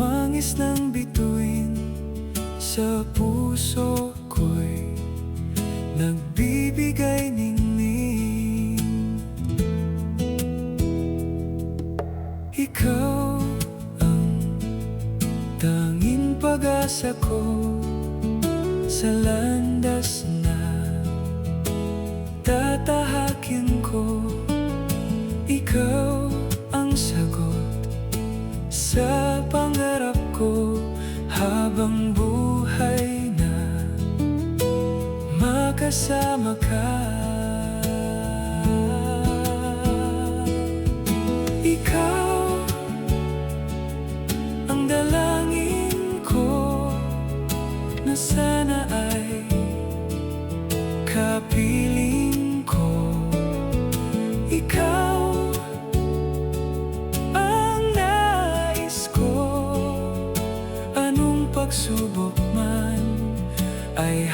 Humangis ng bituin sa puso ko'y nagbibigay ningning. Ikaw ang tanging pag-asa ko sa landas na tatahakin ko. Ikaw ang sagot sa pangarap ko habang buhay na makasama ka. Ikaw ang dalangin ko na sana ay kapiling ko. Ikaw ang nais ko, anong pagsubok man ay